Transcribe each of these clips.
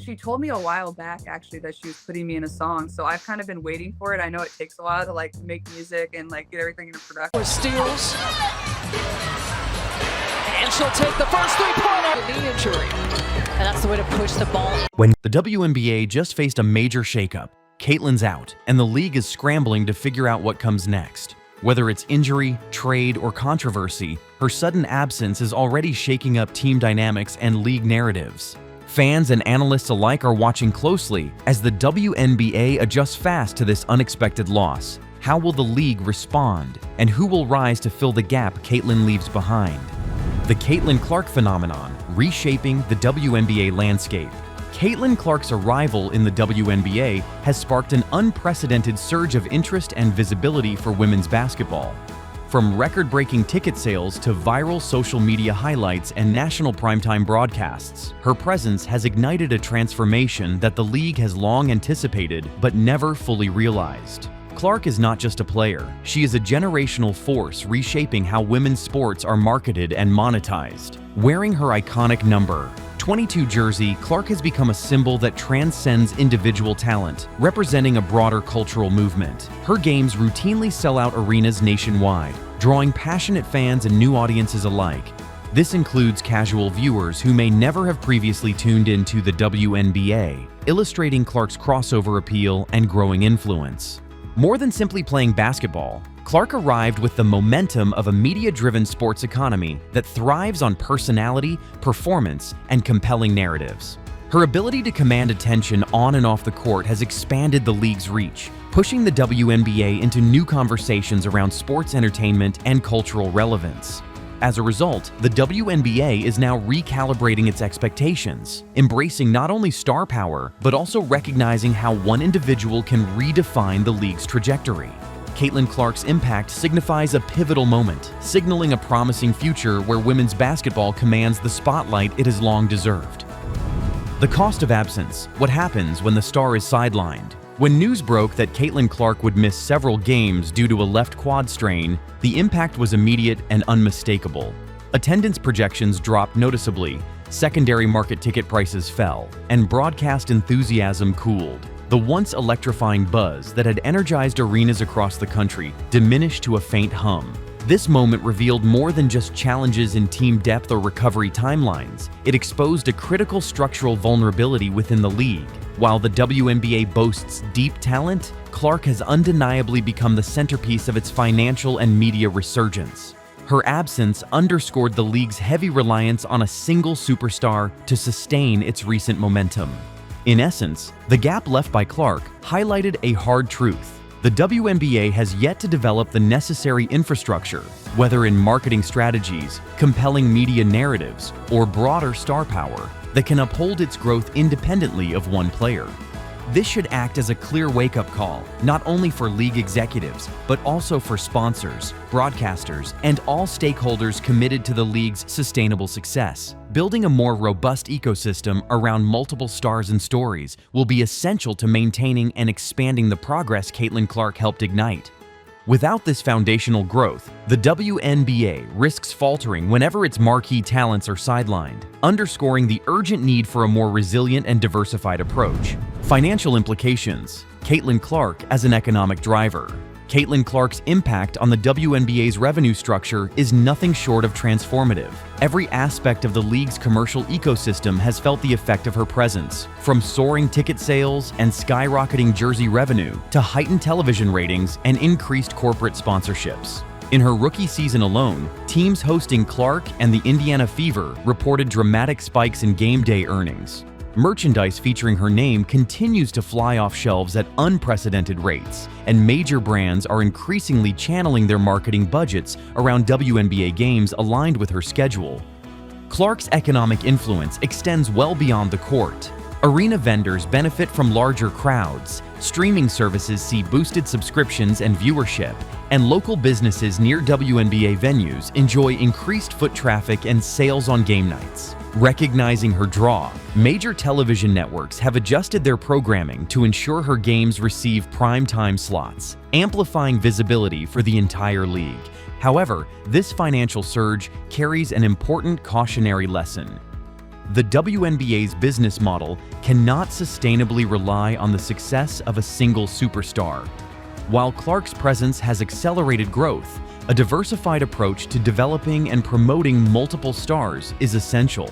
She told me a while back actually that she was putting me in a song, so I've kind of been waiting for it. I know it takes a while to like make music and like get everything into production. Steals. And she'll take the first three-pointer. Knee injury. And that's the way to push the ball. When the WNBA just faced a major shakeup, Caitlin's out, and the league is scrambling to figure out what comes next. Whether it's injury, trade, or controversy, her sudden absence is already shaking up team dynamics and league narratives. Fans and analysts alike are watching closely as the WNBA adjusts fast to this unexpected loss. How will the league respond, and who will rise to fill the gap Caitlin leaves behind? The Caitlin Clark phenomenon, reshaping the WNBA landscape. Caitlin Clark's arrival in the WNBA has sparked an unprecedented surge of interest and visibility for women's basketball. From record-breaking ticket sales to viral social media highlights and national primetime broadcasts, her presence has ignited a transformation that the league has long anticipated but never fully realized. Clark is not just a player, she is a generational force reshaping how women's sports are marketed and monetized. Wearing her iconic number 22 jersey, Clark has become a symbol that transcends individual talent, representing a broader cultural movement. Her games routinely sell out arenas nationwide, drawing passionate fans and new audiences alike. This includes casual viewers who may never have previously tuned into the WNBA, illustrating Clark's crossover appeal and growing influence. More than simply playing basketball, Clark arrived with the momentum of a media-driven sports economy that thrives on personality, performance, and compelling narratives. Her ability to command attention on and off the court has expanded the league's reach, pushing the WNBA into new conversations around sports entertainment and cultural relevance. As a result, the WNBA is now recalibrating its expectations, embracing not only star power, but also recognizing how one individual can redefine the league's trajectory. Caitlin Clark's impact signifies a pivotal moment, signaling a promising future where women's basketball commands the spotlight it has long deserved. The cost of absence: what happens when the star is sidelined? When news broke that Caitlin Clark would miss several games due to a left quad strain, the impact was immediate and unmistakable. Attendance projections dropped noticeably, secondary market ticket prices fell, and broadcast enthusiasm cooled. The once electrifying buzz that had energized arenas across the country diminished to a faint hum. This moment revealed more than just challenges in team depth or recovery timelines. It exposed a critical structural vulnerability within the league. While the WNBA boasts deep talent, Clark has undeniably become the centerpiece of its financial and media resurgence. Her absence underscored the league's heavy reliance on a single superstar to sustain its recent momentum. In essence, the gap left by Clark highlighted a hard truth. The WNBA has yet to develop the necessary infrastructure, whether in marketing strategies, compelling media narratives, or broader star power, that can uphold its growth independently of one player. This should act as a clear wake-up call, not only for league executives, but also for sponsors, broadcasters, and all stakeholders committed to the league's sustainable success. Building a more robust ecosystem around multiple stars and stories will be essential to maintaining and expanding the progress Caitlin Clark helped ignite. Without this foundational growth, the WNBA risks faltering whenever its marquee talents are sidelined, underscoring the urgent need for a more resilient and diversified approach. Financial implications: Caitlin Clark as an economic driver. Caitlin Clark's impact on the WNBA's revenue structure is nothing short of transformative. Every aspect of the league's commercial ecosystem has felt the effect of her presence, from soaring ticket sales and skyrocketing jersey revenue to heightened television ratings and increased corporate sponsorships. In her rookie season alone, teams hosting Clark and the Indiana Fever reported dramatic spikes in game day earnings. Merchandise featuring her name continues to fly off shelves at unprecedented rates, and major brands are increasingly channeling their marketing budgets around WNBA games aligned with her schedule. Clark's economic influence extends well beyond the court. Arena vendors benefit from larger crowds, streaming services see boosted subscriptions and viewership, and local businesses near WNBA venues enjoy increased foot traffic and sales on game nights. Recognizing her draw, major television networks have adjusted their programming to ensure her games receive prime-time slots, amplifying visibility for the entire league. However, this financial surge carries an important cautionary lesson. The WNBA's business model cannot sustainably rely on the success of a single superstar. While Clark's presence has accelerated growth, a diversified approach to developing and promoting multiple stars is essential.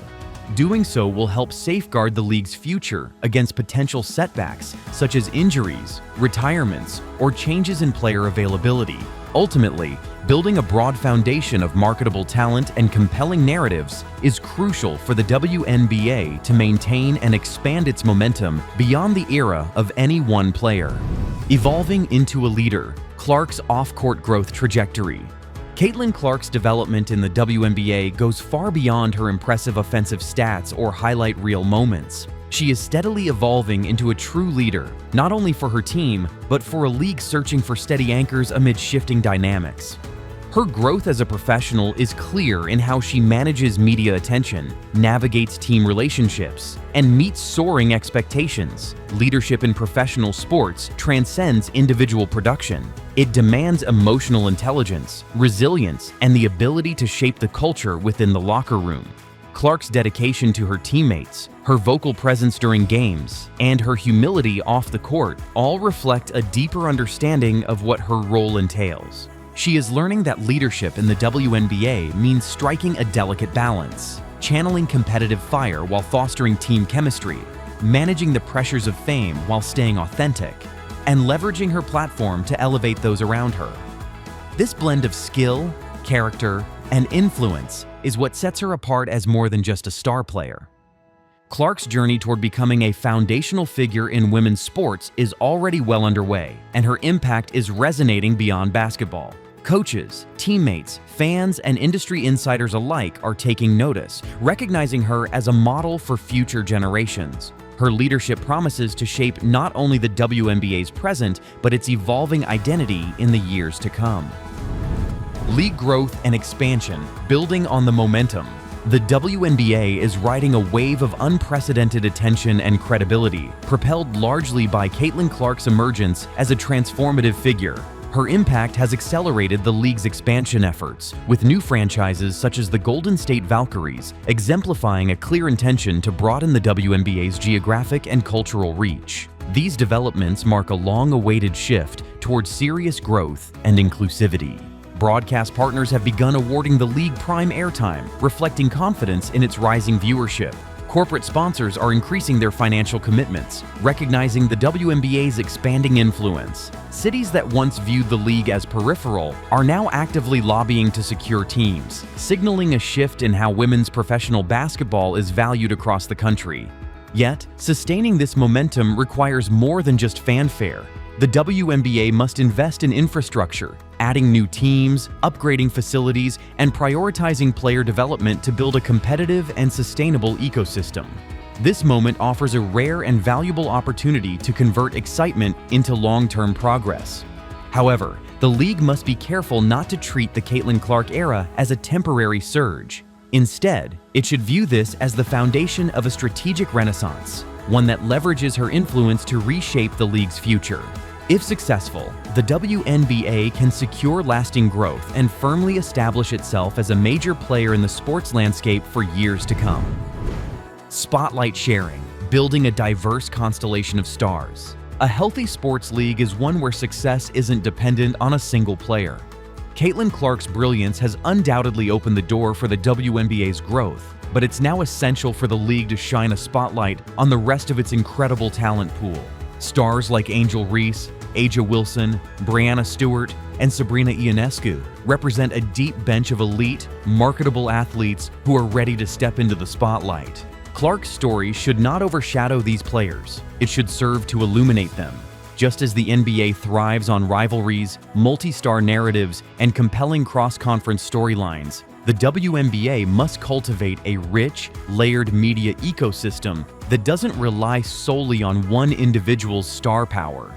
Doing so will help safeguard the league's future against potential setbacks such as injuries, retirements, or changes in player availability. Ultimately, building a broad foundation of marketable talent and compelling narratives is crucial for the WNBA to maintain and expand its momentum beyond the era of any one player. Evolving into a leader, Clark's off-court growth trajectory. Caitlin Clark's development in the WNBA goes far beyond her impressive offensive stats or highlight reel moments. She is steadily evolving into a true leader, not only for her team, but for a league searching for steady anchors amid shifting dynamics. Her growth as a professional is clear in how she manages media attention, navigates team relationships, and meets soaring expectations. Leadership in professional sports transcends individual production. It demands emotional intelligence, resilience, and the ability to shape the culture within the locker room. Clark's dedication to her teammates, her vocal presence during games, and her humility off the court all reflect a deeper understanding of what her role entails. She is learning that leadership in the WNBA means striking a delicate balance, channeling competitive fire while fostering team chemistry, managing the pressures of fame while staying authentic, and leveraging her platform to elevate those around her. This blend of skill, character, and influence is what sets her apart as more than just a star player. Clark's journey toward becoming a foundational figure in women's sports is already well underway, and her impact is resonating beyond basketball. Coaches, teammates, fans, and industry insiders alike are taking notice, recognizing her as a model for future generations. Her leadership promises to shape not only the WNBA's present, but its evolving identity in the years to come. League growth and expansion, building on the momentum. The WNBA is riding a wave of unprecedented attention and credibility, propelled largely by Caitlin Clark's emergence as a transformative figure. Her impact has accelerated the league's expansion efforts, with new franchises such as the Golden State Valkyries exemplifying a clear intention to broaden the WNBA's geographic and cultural reach. These developments mark a long-awaited shift towards serious growth and inclusivity. Broadcast partners have begun awarding the league prime airtime, reflecting confidence in its rising viewership. Corporate sponsors are increasing their financial commitments, recognizing the WNBA's expanding influence. Cities that once viewed the league as peripheral are now actively lobbying to secure teams, signaling a shift in how women's professional basketball is valued across the country. Yet, sustaining this momentum requires more than just fanfare. The WNBA must invest in infrastructure, adding new teams, upgrading facilities, and prioritizing player development to build a competitive and sustainable ecosystem. This moment offers a rare and valuable opportunity to convert excitement into long-term progress. However, the league must be careful not to treat the Caitlin Clark era as a temporary surge. Instead, it should view this as the foundation of a strategic renaissance, one that leverages her influence to reshape the league's future. If successful, the WNBA can secure lasting growth and firmly establish itself as a major player in the sports landscape for years to come. Spotlight sharing, building a diverse constellation of stars. A healthy sports league is one where success isn't dependent on a single player. Caitlin Clark's brilliance has undoubtedly opened the door for the WNBA's growth, but it's now essential for the league to shine a spotlight on the rest of its incredible talent pool. Stars like Angel Reese, A'ja Wilson, Breanna Stewart, and Sabrina Ionescu represent a deep bench of elite, marketable athletes who are ready to step into the spotlight. Clark's story should not overshadow these players. It should serve to illuminate them. Just as the NBA thrives on rivalries, multi-star narratives, and compelling cross-conference storylines, the WNBA must cultivate a rich, layered media ecosystem that doesn't rely solely on one individual's star power.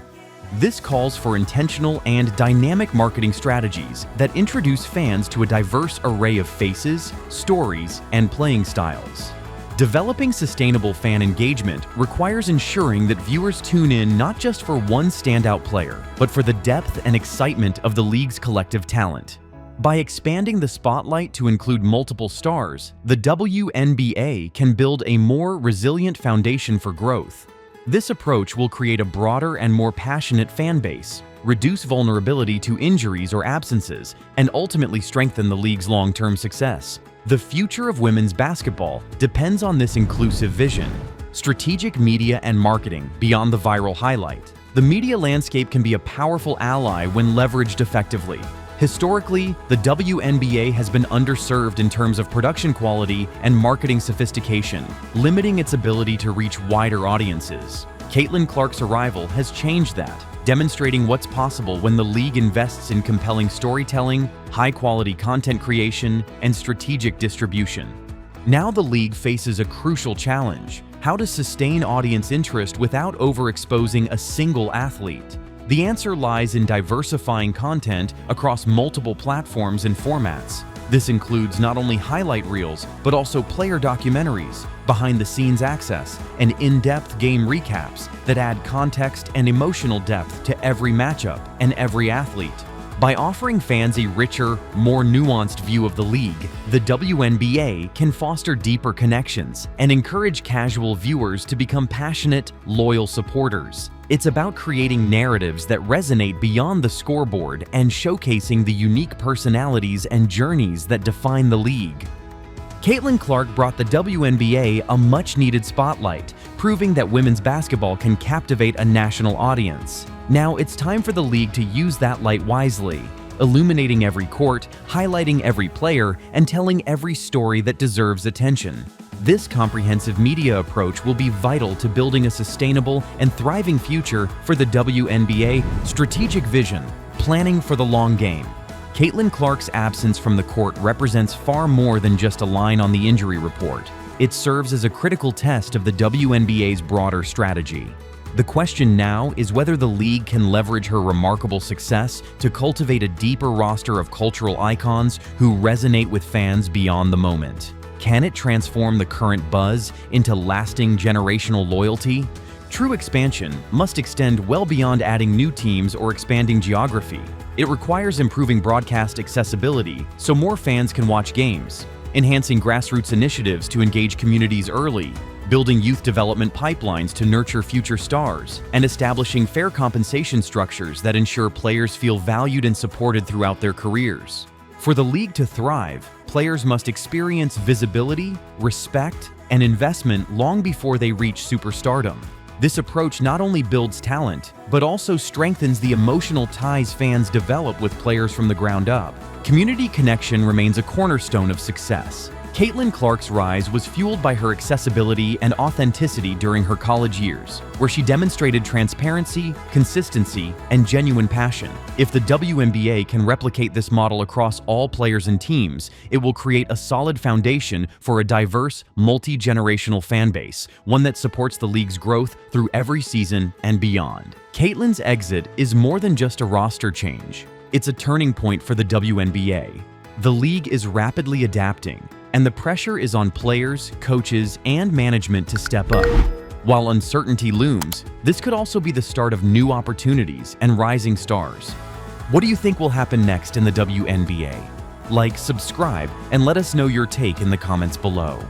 This calls for intentional and dynamic marketing strategies that introduce fans to a diverse array of faces, stories, and playing styles. Developing sustainable fan engagement requires ensuring that viewers tune in not just for one standout player, but for the depth and excitement of the league's collective talent. By expanding the spotlight to include multiple stars, the WNBA can build a more resilient foundation for growth. This approach will create a broader and more passionate fan base, reduce vulnerability to injuries or absences, and ultimately strengthen the league's long-term success. The future of women's basketball depends on this inclusive vision. Strategic media and marketing beyond the viral highlight. The media landscape can be a powerful ally when leveraged effectively. Historically, the WNBA has been underserved in terms of production quality and marketing sophistication, limiting its ability to reach wider audiences. Caitlin Clark's arrival has changed that, demonstrating what's possible when the league invests in compelling storytelling, high-quality content creation, and strategic distribution. Now the league faces a crucial challenge: how to sustain audience interest without overexposing a single athlete. The answer lies in diversifying content across multiple platforms and formats. This includes not only highlight reels, but also player documentaries, behind-the-scenes access, and in-depth game recaps that add context and emotional depth to every matchup and every athlete. By offering fans a richer, more nuanced view of the league, the WNBA can foster deeper connections and encourage casual viewers to become passionate, loyal supporters. It's about creating narratives that resonate beyond the scoreboard and showcasing the unique personalities and journeys that define the league. Caitlin Clark brought the WNBA a much-needed spotlight, proving that women's basketball can captivate a national audience. Now it's time for the league to use that light wisely, illuminating every court, highlighting every player, and telling every story that deserves attention. This comprehensive media approach will be vital to building a sustainable and thriving future for the WNBA. Strategic vision, planning for the long game. Caitlin Clark's absence from the court represents far more than just a line on the injury report. It serves as a critical test of the WNBA's broader strategy. The question now is whether the league can leverage her remarkable success to cultivate a deeper roster of cultural icons who resonate with fans beyond the moment. Can it transform the current buzz into lasting generational loyalty? True expansion must extend well beyond adding new teams or expanding geography. It requires improving broadcast accessibility so more fans can watch games, enhancing grassroots initiatives to engage communities early, building youth development pipelines to nurture future stars, and establishing fair compensation structures that ensure players feel valued and supported throughout their careers. For the league to thrive, players must experience visibility, respect, and investment long before they reach superstardom. This approach not only builds talent, but also strengthens the emotional ties fans develop with players from the ground up. Community connection remains a cornerstone of success. Caitlin Clark's rise was fueled by her accessibility and authenticity during her college years, where she demonstrated transparency, consistency, and genuine passion. If the WNBA can replicate this model across all players and teams, it will create a solid foundation for a diverse, multi-generational fan base, one that supports the league's growth through every season and beyond. Caitlin's exit is more than just a roster change. It's a turning point for the WNBA. The league is rapidly adapting, and the pressure is on players, coaches, and management to step up. While uncertainty looms, this could also be the start of new opportunities and rising stars. What do you think will happen next in the WNBA? Like, subscribe, and let us know your take in the comments below.